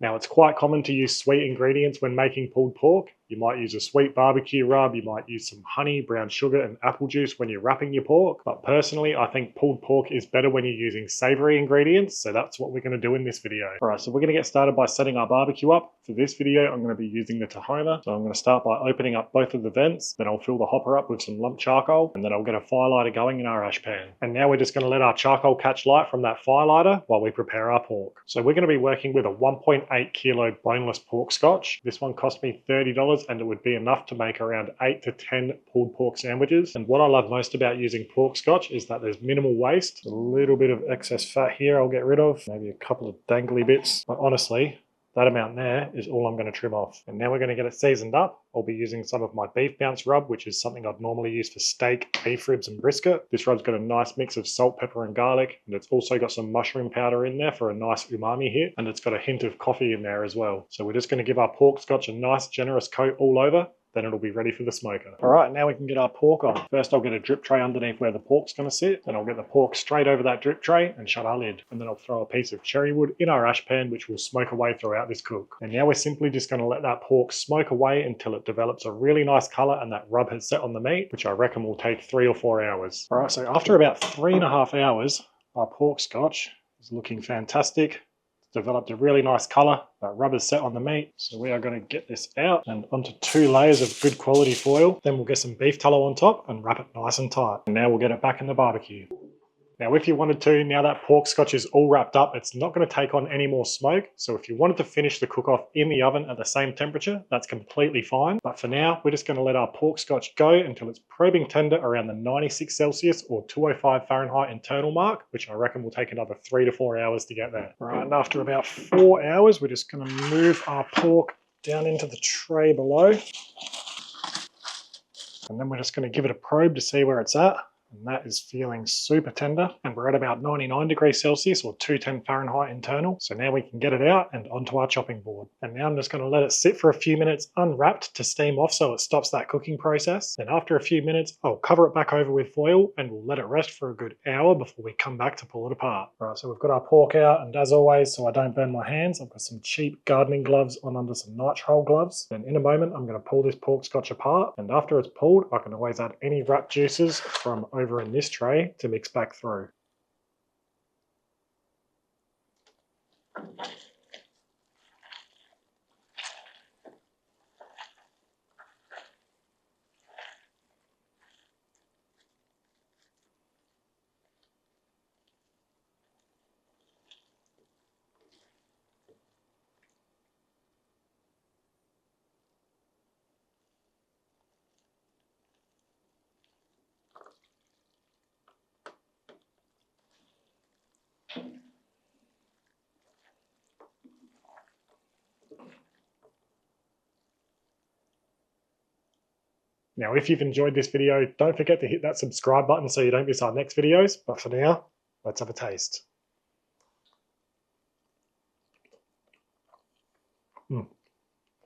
Now, it's quite common to use sweet ingredients when making pulled pork. You might use a sweet barbecue rub, you might use some honey, brown sugar, and apple juice when you're wrapping your pork. But personally, I think pulled pork is better when you're using savory ingredients, so that's what we're going to do in this video. Alright, so we're going to get started by setting our barbecue up. For this video, I'm going to be using the Tahoma. So I'm going to start by opening up both of the vents, then I'll fill the hopper up with some lump charcoal, and then I'll get a firelighter going in our ash pan. And now we're just going to let our charcoal catch light from that firelighter while we prepare our pork. So we're going to be working with a 1.8 kilo boneless pork scotch. This one cost me $30 and it would be enough to make around 8 to 10 pulled pork sandwiches. And what I love most about using pork scotch is that there's minimal waste. A little bit of excess fat here I'll get rid of, maybe a couple of dangly bits, but honestly, that amount there is all I'm going to trim off. And now we're going to get it seasoned up. I'll be using some of my beef bounce rub, which is something I'd normally use for steak, beef ribs, and brisket. This rub's got a nice mix of salt, pepper, and garlic, and it's also got some mushroom powder in there for a nice umami hit, and it's got a hint of coffee in there as well. So we're just going to give our pork scotch a nice generous coat all over. Then it'll be ready for the smoker. Alright, now we can get our pork on. First I'll get a drip tray underneath where the pork's going to sit, then I'll get the pork straight over that drip tray and shut our lid. And then I'll throw a piece of cherry wood in our ash pan, which will smoke away throughout this cook. And now we're simply just going to let that pork smoke away until it develops a really nice colour and that rub has set on the meat, which I reckon will take 3 or 4 hours. Alright, so after about 3.5 hours, our pork scotch is looking fantastic. Developed a really nice colour. That rub is set on the meat. So we are going to get this out and onto 2 layers of good quality foil. Then we'll get some beef tallow on top and wrap it nice and tight. And now we'll get it back in the barbecue. Now, if you wanted to, now that pork scotch is all wrapped up, it's not going to take on any more smoke. So if you wanted to finish the cook-off in the oven at the same temperature, that's completely fine. But for now, we're just going to let our pork scotch go until it's probing tender around the 96 Celsius or 205 Fahrenheit internal mark, which I reckon will take another 3 to 4 hours to get there. Right, and after about 4 hours, we're just going to move our pork down into the tray below. And then we're just going to give it a probe to see where it's at. And that is feeling super tender, and we're at about 99 degrees Celsius or 210 Fahrenheit internal. So now we can get it out and onto our chopping board. And now I'm just going to let it sit for a few minutes unwrapped to steam off so it stops that cooking process. And after a few minutes, I'll cover it back over with foil and we'll let it rest for a good hour before we come back to pull it apart. Right, so we've got our pork out, and as always, so I don't burn my hands, I've got some cheap gardening gloves on under some nitrile gloves. And in a moment, I'm going to pull this pork scotch apart, and after it's pulled, I can always add any wrap juices from over in this tray to mix back through. Now, if you've enjoyed this video, don't forget to hit that subscribe button so you don't miss our next videos. But for now, let's have a taste.